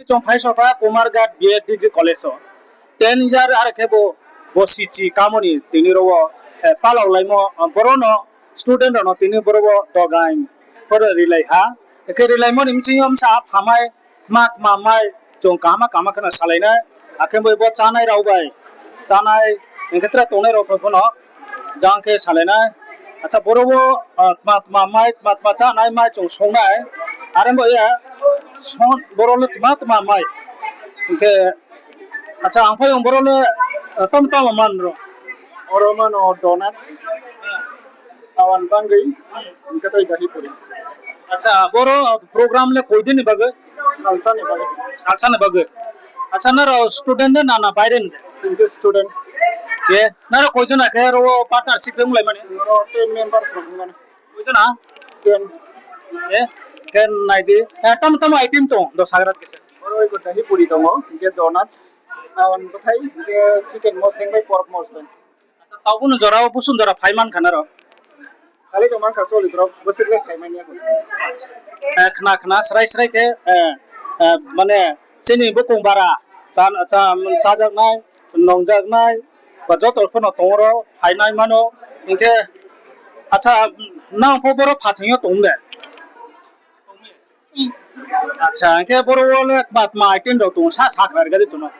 Trong phái so phá Kumargat BEd degree college so 10 year ar kebo bo sichi kamoni tini ro palaw laimo borono student no tini borobo dogain por relay ha ke relay mo nimsi om sa phamai mak mamai chong kama kana salaina akem bo chanai rau bai chanai engketra tonai ro phono jangke salaina acha borobo mat mamai mat macha nai mai chong songnai arembo ya son borolo mat mamai ke acha angpai om borolo tom man ro Oroman or donuts, awan bangai, kata idahi puri. acha boro program le koi din bag Salsa ne bagi. salsa ne bag acha na ro student na na bayren Single student, ke na ro koi jona ke ro partnership le mulai mani 10 members rungan. koi jona 10. ke ken nai di tam item to do sagrat ke Oro iko dahi puri tomo, ke donuts, awan bathai, ke chicken moseng by pork moseng. tau pun jora pusun jora phaiman khana ro Kali toman kasol idro, basirle saimanya ko. khna srai ke mane chini bukung bara chan cha jak nai nong jak nai ba jotor phono tongro phainai mano inke acha nang pho boro phathingyo tongde acha inke boro le bat ma item do tong sa khar ga chuno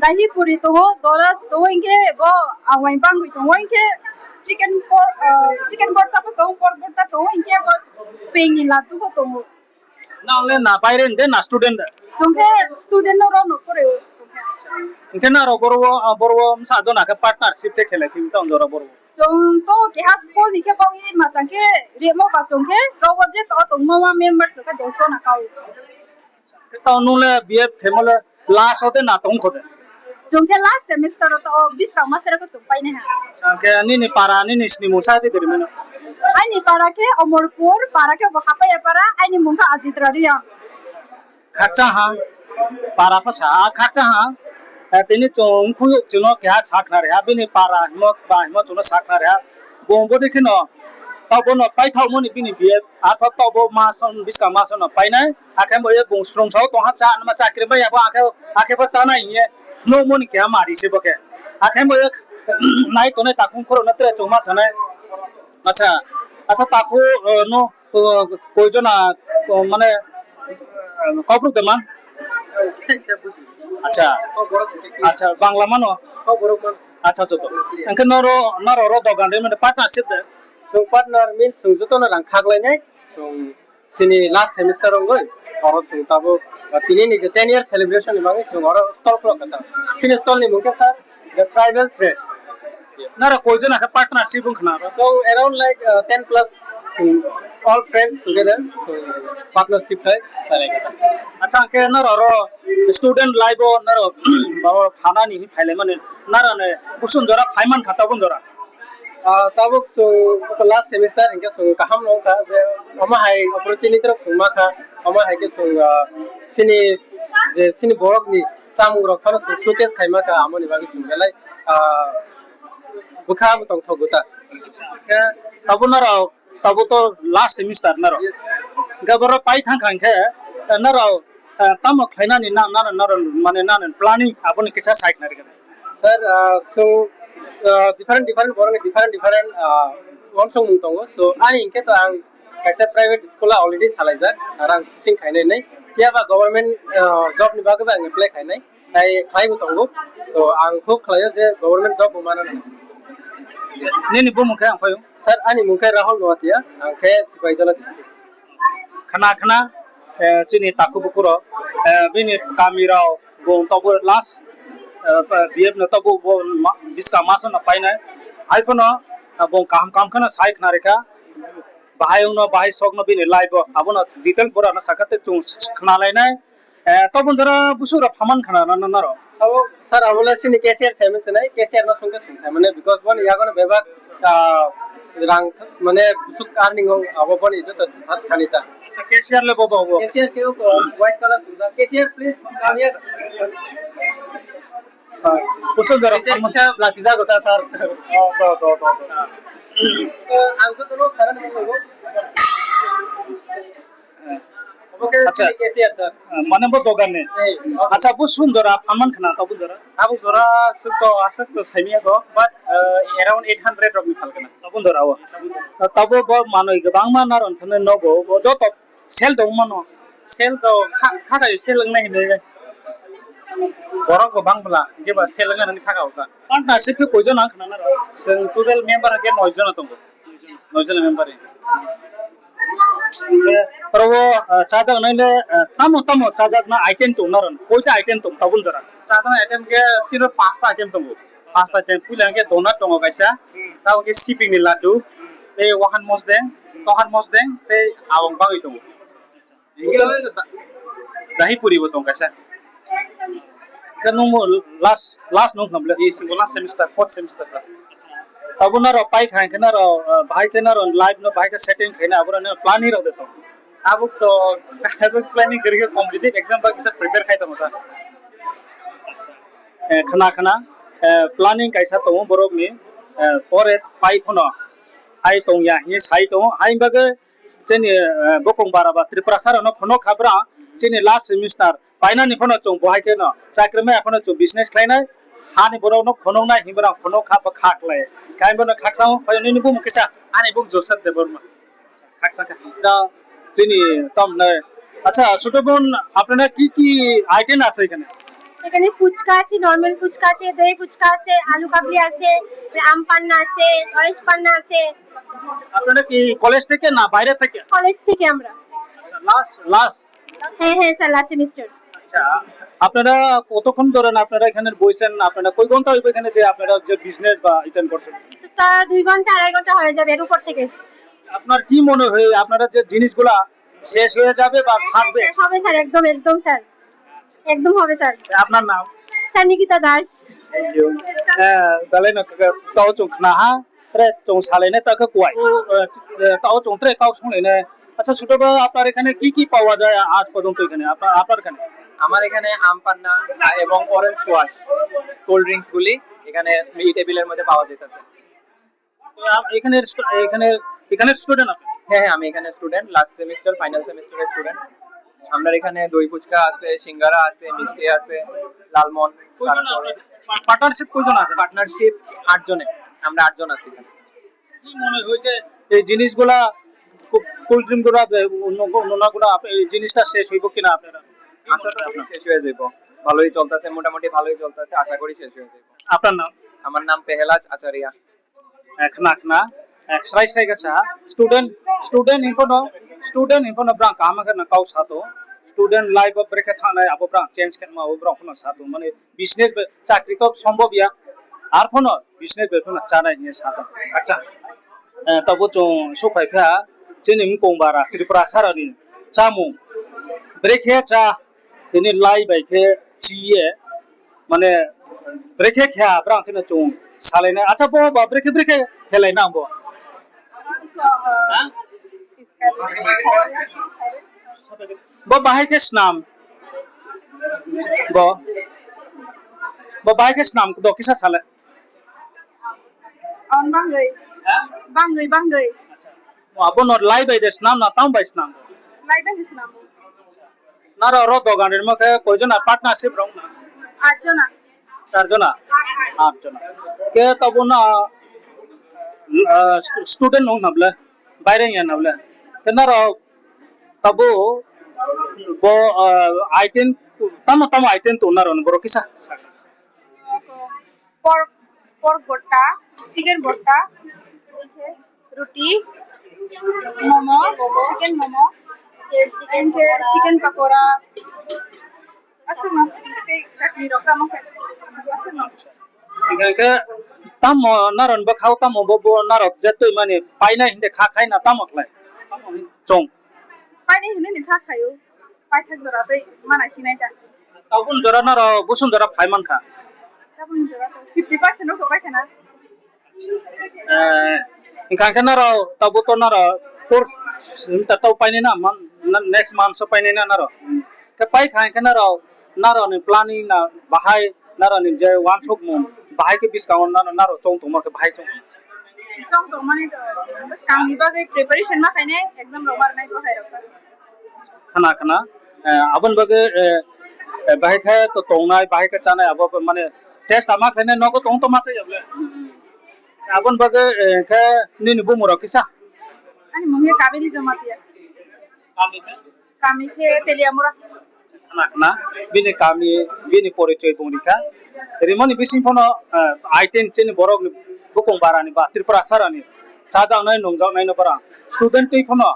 Dahi puri to donuts to inke bo awai bangui to inke chicken borta to pork borta to inke bo spring la tu to na le na bayren de na student jongke student no ro no pore inke na ro boro sa jona ke partnership te khele kim tong jora boro jong to ke ha school ni ke bang i mata ke remo ba jongke ro bo je to tong ma members ka 200 na kau ke tong nu le bf themole last hote na tong khode jongke last semester to 20 ka masera ko supai ne ha ke ni para ni sni musa te dirmeno ai ni para ke Amorpur para ke hapai para ai ni mungka ajitra ria khakcha ha para pa sa khakcha ha tini chong khuyuk chuno kya sakna re ha bini para mo ba mo chuno sakna re ha bombo dekhino tabono pai thau mo ni bini bie a tho tobo ma son biska ma son pai nai akhe mo ye bong strong so to ha cha na ma cha kre ba ya ba akhe pa cha nai ye no mo ni kya mari se boke akhe mo ye nai to ne takung khoro na tre choma sanai acha acha taku no koijona মানে কপরু দেমান আচ্ছা আচ্ছা বাংলা মানো আচ্ছা আচ্ছা তো NK narrow দগান রে মানে partnership they So partner means so joto na rang khaglai so sini last semester ongoi oro so tabo tini ni je 10 year celebration ni mangi so oro stall pro kata sini stall ni mungkin sir the tribal thread নরো কয়জনা কে partnership খনা so around like 10 plus so all friends together so partnership hai sare kata আচ্ছা কে narrow student life narrow বাবা খানা নি ফাইলে মানে নরো নে কুসুন জরা ফাইমান খাতা বন জরা tabuk so last semester inka so kaham long ka je ama hai opportunity rok sungma kha ama hai ke so sini borok ni samung rok phano showcase khaima ka amoni bagi sungalai bukha tong thoguta কে তবু narrow তবু তো last semester narrow গবর পাই থাং খে narrow তম খাইনা নি না narrow মানে না প্ল্যানিং আপনি কিসা সাইট না রে sir so different borok different wonsong mung tongo so ani inke to ang kaisa private school already salaijak arang teaching khainai nai kiaba government job ni baga ang apply khainai tai khlai bu tongo so ang hope khlaio je government job umana nai ni bo mukhai ang payo sir ani mungkai rahul noatia ang khe sipaijala district khana chini taku bukuro bini kamirao bong tobo last BF na tobo biska maso na paina aipono bong kam khana sai khna rekha bahai sok no bini live abono detail pura na sakate chung khna lainai tobon jara busura phaman khana na ro so sir amula sini cashier semen sunai cashier na sungke sungsa mane because one yagona bebak rang mane busuk earning abo boni joto hat khanita cashier le bobo cashier ke white color suda cashier please come here busuk jara cashier lasisa gota sir to angko to no saran mo Oke, Acha. cashier sir. মানে বো দোকানে Eh, আচ্ছা বো সুন্দর আমান খানা তবু জরা Abu Zora Suko Asakto Semiago, but around 800 of Mifalkana. তবু জরা ও তবু বো মানুষ গোবাং মানার অন্তনে নবো বো যত সেল দং মানো Sell the Kaka is selling me. Borok Bangla, give a selling and Kakauta. Partnership কে কয়জন আন খানা না Sell to the member again, Noisonatum. Noisan member. পরবো চাজাক নাইলে তামো তামো চাজাক না আইটেম তো নারন কয়টা আইটেম তো তবু জরা Chana item get zero pasta item to move. Pasta item, Pulang get donut to Mogaisa. Now get shipping in Ladu. They Wahan Mosden, Tohan Mosden, they our Bangito. Dahi Puri with Tonkasa. কেন last no নামলে Is in last semester, fourth semester. তবু না পাই খাই কেন ভাই কেন live no ভাই কে setting খাই না আবর প্ল্যান হি রতে তো Abu to as a planning career competitive exam bag is prepare Kaita Mota. খানা খানা প্ল্যানিং কাইসা তো বরক নি পরে পাই ফনো হাই তো ইয়া হি সাই তো হাই বাগে যেনি বকং বারাবা ত্রিপুরা সার ন ফনো খাবরা যেনি লাস্ট সেমিস্টার পাইনা নি ফনো চং বহাই কে ন চাকরি মে ফনো চং বিজনেস খাইনাই হানি বরক ন ফনো না হিবরা ফনো খাব খাকলাই কাই বন খাকসাও ফাই নি বু মুকেসা Ani book Joseph de Burma. খাকসা যা যেনি তম না আচ্ছা ছোট বোন আপনারা কি কি আইটেম আছে এখানে এখানে ফুচকা আছে, নরমাল ফুচকা আছে, দই ফুচকা আছে, আলু কাবলি আছে, আম পান্না আছে, অরেঞ্জ পান্না আছে। আপনারা কি কলেজ থেকে না বাইরে থেকে কলেজ থেকে আমরা। লাস্ট হ্যাঁ হ্যাঁ স্যার, লাস্ট সেমিস্টার। আচ্ছা আপনারা কতক্ষণ ধরেন আপনারা এখানে বইছেন আপনারা কই ঘন্টা হইবে এখানে যে আপনারা যে বিজনেস বা ইটেন করছেন তো স্যার 2 ঘন্টা 2.5 ঘন্টা হয়ে যাবে এর উপর থেকে। আপনার কি মনে হয় আপনারা যে জিনিসগুলা শেষ হয়ে যাবে বা থাকবে শেষ হবে স্যার, একদম একদম স্যার, একদম হবে স্যার। আপনার নাম sir Nikita Das. Thank you তাহলে না তাও চং খানা হা রে চং সালাইনে তাকে কুয়াই তাও চং ত্রে কাউ শুনলেনে আচ্ছা ছোটবা আপনার এখানে কি কি পাওয়া যায় আজ পর্যন্ত এখানে আপনার এখানে আমার এখানে আম পান্না এবং অরেঞ্জ স্কোয়াশ কোল্ড ড্রিঙ্কস গুলি এখানে এই টেবিলের মধ্যে পাওয়া যেতেছে। এখানে এখানে এখানে স্টুডেন্ট আপনি হ্যাঁ হ্যাঁ, আমি এখানে স্টুডেন্ট, লাস্ট সেমিস্টার ফাইনাল সেমিস্টারের স্টুডেন্ট। আমরা এখানে দই ফুচকা আছে, সিঙ্গারা আছে, মিষ্টি আছে, লালমন, পার্টনারশিপ কয়জন আছে পার্টনারশিপ 8 জনে, আমরা 8 জন আছি এখানে। কি মনে হয়েছে এই জিনিসগুলা কোল্ড ড্রিঙ্ক গুলা অন্যগুলা এই জিনিসটা শেষ হইব কিনা আপনারা আশা করি শেষ হয়ে যাইব, ভালোই চলতেছে, মোটামুটি ভালোই চলতেছে, আশা করি শেষ হয়ে যাইব। আপনার নাম আমার নাম পেহেলাজ আচারিয়া। খানা exercise sai ka sa student infono brang kama ka na kau sato student life of breke thana abo brang change kan ma abo brang phona sato mane business chakri to সম্ভব ya R phone business be phona chana ni sato acha tabo chong so phai pha chini mkong bara tripura sarani chamu breke cha tini live bai ke chiye mane breke kha brang china chong salai na acha bo ba breke khelai na bo Bo bahay ke snam. Bo bahay ke snam do kisa sala. On bangay. Bangay. Abo no live by the snam na tam by snam. Lai ba hisna mo? Na ro dogan rer ma koijon partnership rong na. Ajona. চারজনা আটজনা কে তবু না student নং নাবলে বাইরে ইয়া নাবলে কেনার তবু bo item tamo item to naron boro kisa pork gotta, chicken gotta, roti, momo, chicken pakora. Asal ke chutney rokta mo ke. ke tamo naron ba khau tamo bo narok jetoi mane paina hinde khai na tamok lai tamo chong Paine hine ni kha khayo. Pai thak jora dei mana sinai ta. tabun jora naro busun jora phaiman kha Tabun jora 50% ko pai kana. ingkang kana ro tabu to naro course ta tau paine na next month so paine na naro ke pai khai kana ro naro ni planning na bahai naro ni je wan chok mum bahai ke discount na naro chong tumor ke bahai chong Jong to mane to bas kam ni ba preparation ma khaine exam robar nai ko hai rokta. खाना खाना आबन बगे बाहाय खाय तो तोंनाय बाहाय का चानाय अब माने चेस्ट आमा खाने नको तों तो माते जबले आबन बगे के निन बुमुरो किसा Ani mungkin kami di Jamatia. Kami ke Teliamura. खाना बिनि कामी बिनि परिचय बुंरिका रिमोनि बिसिं फनो आइटेन चेन बरग बुकुं बारानि बा त्रिपुरा सारानि साजावनाय नंजावनाय नबरा स्टुडेंट दै फनो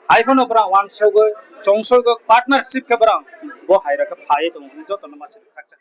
हाय फनो बरा वान सौगो चंसौगो पार्टनारशिप के बरा बो हायरा के फाये दं जतन मासे खाचा